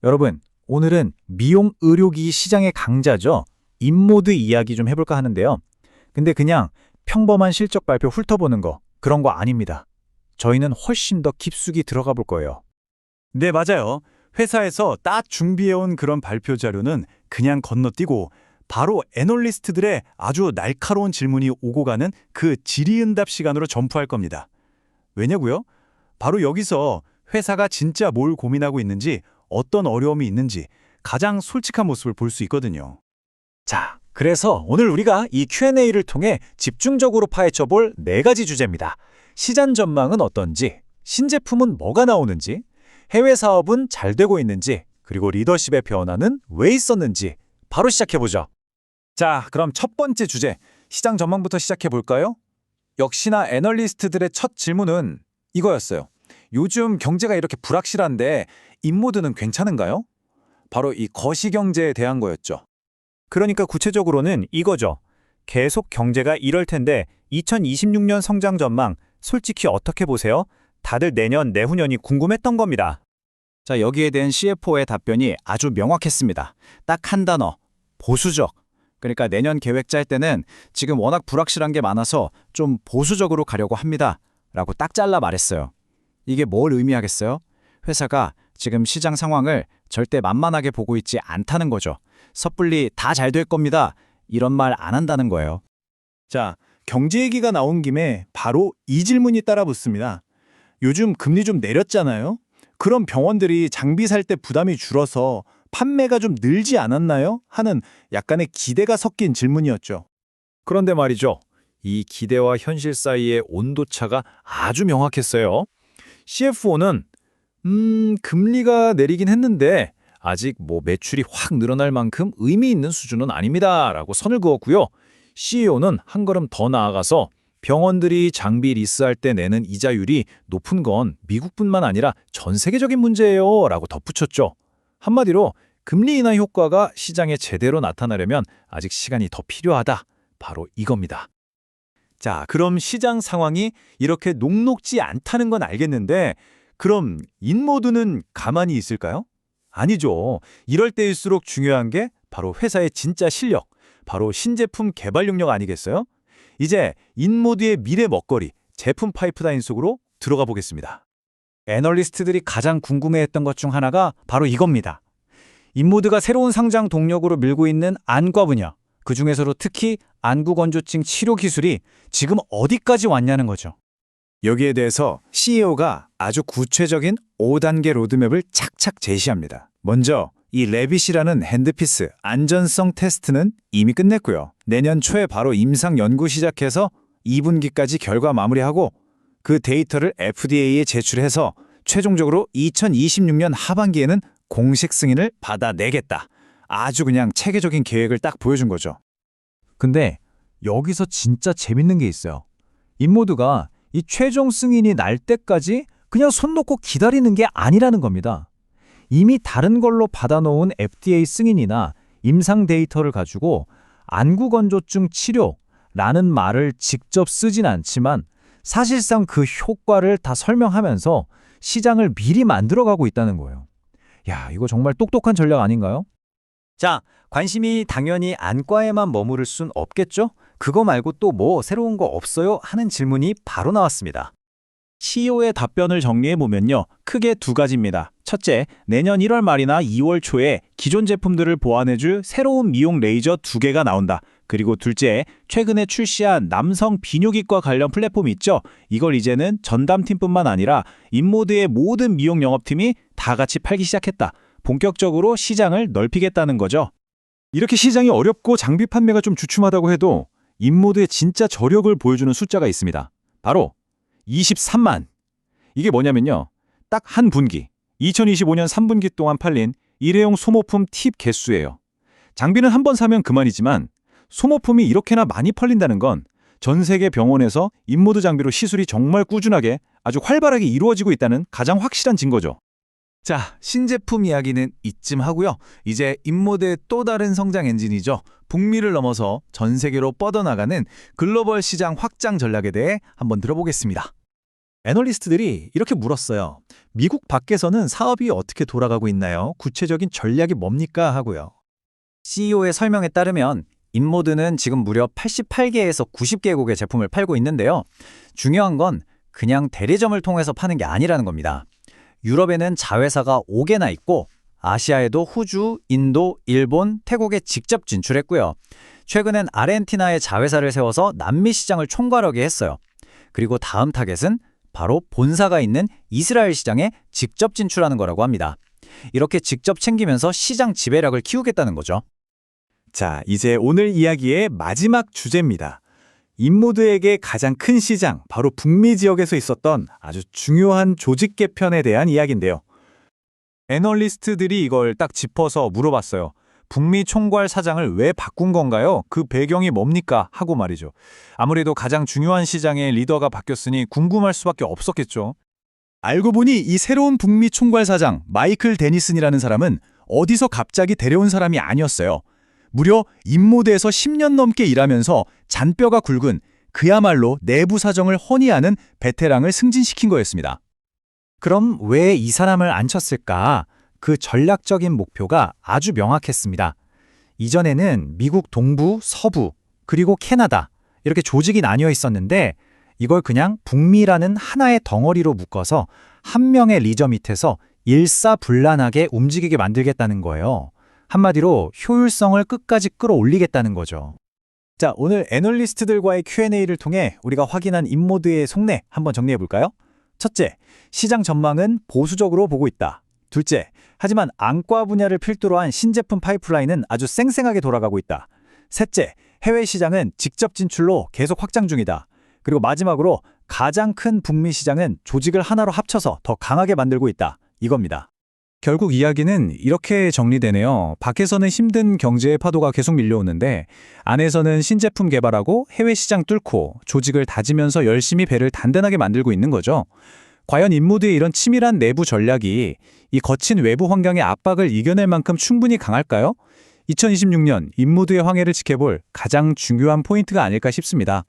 여러분, 오늘은 미용 의료기기 시장의 강자죠. 인모드 이야기 좀 해볼까 하는데요. 근데 그냥 평범한 실적 발표 훑어보는 거, 그런 거 아닙니다. 저희는 훨씬 더 깊숙이 들어가 볼 거예요. 네, 맞아요. 회사에서 딱 준비해온 그런 발표 자료는 그냥 건너뛰고 바로 애널리스트들의 아주 날카로운 질문이 오고 가는 그 질의응답 시간으로 점프할 겁니다. 왜냐고요? 바로 여기서 회사가 진짜 뭘 고민하고 있는지, 어떤 어려움이 있는지 가장 솔직한 모습을 볼 수 있거든요. 자, 그래서 오늘 우리가 이 Q&A를 통해 집중적으로 파헤쳐 볼 4가지 주제입니다. 시장 전망은 어떤지, 신제품은 뭐가 나오는지, 해외 사업은 잘 되고 있는지, 그리고 리더십의 변화는 왜 있었는지 바로 시작해보죠. 자, 그럼 첫 번째 주제, 시장 전망부터 시작해 볼까요? 역시나 애널리스트들의 첫 질문은 이거였어요. 요즘 경제가 이렇게 불확실한데 인모드는 괜찮은가요? 바로 이 거시경제에 대한 거였죠. 그러니까 구체적으로는 이거죠. 계속 경제가 이럴 텐데 2026년 성장 전망 솔직히 어떻게 보세요? 다들 내년, 내후년이 궁금했던 겁니다. 자, 여기에 대한 CFO의 답변이 아주 명확했습니다. 딱 한 단어, 보수적. 그러니까 내년 계획 짤 때는 지금 워낙 불확실한 게 많아서 좀 보수적으로 가려고 합니다. 라고 딱 잘라 말했어요. 이게 뭘 의미하겠어요? 회사가 지금 시장 상황을 절대 만만하게 보고 있지 않다는 거죠. 섣불리 다 잘 될 겁니다. 이런 말 안 한다는 거예요. 자, 경제 얘기가 나온 김에 바로 이 질문이 따라 붙습니다. 요즘 금리 좀 내렸잖아요? 그럼 병원들이 장비 살 때 부담이 줄어서 판매가 좀 늘지 않았나요? 하는 약간의 기대가 섞인 질문이었죠. 그런데 말이죠. 이 기대와 현실 사이의 온도차가 아주 명확했어요. CFO는 금리가 내리긴 했는데 아직 매출이 확 늘어날 만큼 의미 있는 수준은 아닙니다. 라고 선을 그었고요. CEO는 한 걸음 더 나아가서 병원들이 장비 리스할 때 내는 이자율이 높은 건 미국뿐만 아니라 전 세계적인 문제예요. 라고 덧붙였죠. 한마디로 금리 인하 효과가 시장에 제대로 나타나려면 아직 시간이 더 필요하다. 바로 이겁니다. 자, 그럼 시장 상황이 이렇게 녹록지 않다는 건 알겠는데 그럼 인모드는 가만히 있을까요? 아니죠. 이럴 때일수록 중요한 게 바로 회사의 진짜 실력, 바로 신제품 개발 능력 아니겠어요? 이제 인모드의 미래 먹거리, 제품 파이프라인 속으로 들어가 보겠습니다. 애널리스트들이 가장 궁금해했던 것 중 하나가 바로 이겁니다. 인모드가 새로운 상장 동력으로 밀고 있는 안과 분야, 그중에서도 특히 안구 건조증 치료 기술이 지금 어디까지 왔냐는 거죠. 여기에 대해서 CEO가 아주 구체적인 5단계 로드맵을 착착 제시합니다. 먼저 이 레빗이라는 핸드피스 안전성 테스트는 이미 끝냈고요. 내년 초에 바로 임상 연구 시작해서 2분기까지 결과 마무리하고 그 데이터를 FDA에 제출해서 최종적으로 2026년 하반기에는 공식 승인을 받아내겠다. 아주 그냥 체계적인 계획을 딱 보여준 거죠. 근데 여기서 진짜 재밌는 게 있어요. 인모드가 이 최종 승인이 날 때까지 그냥 손 놓고 기다리는 게 아니라는 겁니다. 이미 다른 걸로 받아놓은 FDA 승인이나 임상 데이터를 가지고 안구 건조증 치료라는 말을 직접 쓰진 않지만 사실상 그 효과를 다 설명하면서 시장을 미리 만들어가고 있다는 거예요. 야, 이거 정말 똑똑한 전략 아닌가요? 자, 관심이 당연히 안과에만 머무를 순 없겠죠? 그거 말고 또 뭐 새로운 거 없어요? 하는 질문이 바로 나왔습니다. CEO의 답변을 정리해보면요. 크게 2가지입니다. 첫째, 내년 1월 말이나 2월 초에 기존 제품들을 보완해줄 새로운 미용 레이저 2개가 나온다. 그리고 둘째, 최근에 출시한 남성 비뇨기과 관련 플랫폼 있죠? 이걸 이제는 전담팀뿐만 아니라 인모드의 모든 미용 영업팀이 다 같이 팔기 시작했다. 본격적으로 시장을 넓히겠다는 거죠. 이렇게 시장이 어렵고 장비 판매가 좀 주춤하다고 해도 인모드의 진짜 저력을 보여주는 숫자가 있습니다. 바로 23만. 이게 뭐냐면요. 딱 한 분기, 2025년 3분기 동안 팔린 일회용 소모품 팁 개수예요. 장비는 한 번 사면 그만이지만 소모품이 이렇게나 많이 팔린다는 건 전 세계 병원에서 인모드 장비로 시술이 정말 꾸준하게 아주 활발하게 이루어지고 있다는 가장 확실한 증거죠. 자, 신제품 이야기는 이쯤 하고요. 이제 인모드의 또 다른 성장 엔진이죠. 북미를 넘어서 전 세계로 뻗어나가는 글로벌 시장 확장 전략에 대해 한번 들어보겠습니다. 애널리스트들이 이렇게 물었어요. 미국 밖에서는 사업이 어떻게 돌아가고 있나요? 구체적인 전략이 뭡니까? 하고요. CEO의 설명에 따르면 인모드는 지금 무려 88개에서 90개국의 제품을 팔고 있는데요. 중요한 건 그냥 대리점을 통해서 파는 게 아니라는 겁니다. 유럽에는 자회사가 5개나 있고 아시아에도 호주, 인도, 일본, 태국에 직접 진출했고요. 최근엔 아르헨티나에 자회사를 세워서 남미 시장을 총괄하게 했어요. 그리고 다음 타겟은 바로 본사가 있는 이스라엘 시장에 직접 진출하는 거라고 합니다. 이렇게 직접 챙기면서 시장 지배력을 키우겠다는 거죠. 자, 이제 오늘 이야기의 마지막 주제입니다. 인모드에게 가장 큰 시장, 바로 북미 지역에서 있었던 아주 중요한 조직 개편에 대한 이야기인데요. 애널리스트들이 이걸 딱 짚어서 물어봤어요. 북미 총괄 사장을 왜 바꾼 건가요? 그 배경이 뭡니까? 하고 말이죠. 아무래도 가장 중요한 시장의 리더가 바뀌었으니 궁금할 수밖에 없었겠죠. 알고 보니 이 새로운 북미 총괄 사장 마이클 데니슨이라는 사람은 어디서 갑자기 데려온 사람이 아니었어요. 무려 인모드에서 10년 넘게 일하면서 잔뼈가 굵은 그야말로 내부 사정을 훤히 아는 베테랑을 승진시킨 거였습니다. 그럼 왜 이 사람을 앉혔을까? 그 전략적인 목표가 아주 명확했습니다. 이전에는 미국 동부, 서부, 그리고 캐나다 이렇게 조직이 나뉘어 있었는데 이걸 그냥 북미라는 하나의 덩어리로 묶어서 한 명의 리더 밑에서 일사불란하게 움직이게 만들겠다는 거예요. 한마디로 효율성을 끝까지 끌어올리겠다는 거죠. 자, 오늘 애널리스트들과의 Q&A를 통해 우리가 확인한 인모드의 속내 한번 정리해 볼까요? 첫째, 시장 전망은 보수적으로 보고 있다. 둘째, 하지만 안과 분야를 필두로 한 신제품 파이프라인은 아주 쌩쌩하게 돌아가고 있다. 셋째, 해외 시장은 직접 진출로 계속 확장 중이다. 그리고 마지막으로 가장 큰 북미 시장은 조직을 하나로 합쳐서 더 강하게 만들고 있다. 이겁니다. 결국 이야기는 이렇게 정리되네요. 밖에서는 힘든 경제의 파도가 계속 밀려오는데 안에서는 신제품 개발하고 해외 시장 뚫고 조직을 다지면서 열심히 배를 단단하게 만들고 있는 거죠. 과연 인모드의 이런 치밀한 내부 전략이 이 거친 외부 환경의 압박을 이겨낼 만큼 충분히 강할까요? 2026년 인모드의 황해를 지켜볼 가장 중요한 포인트가 아닐까 싶습니다.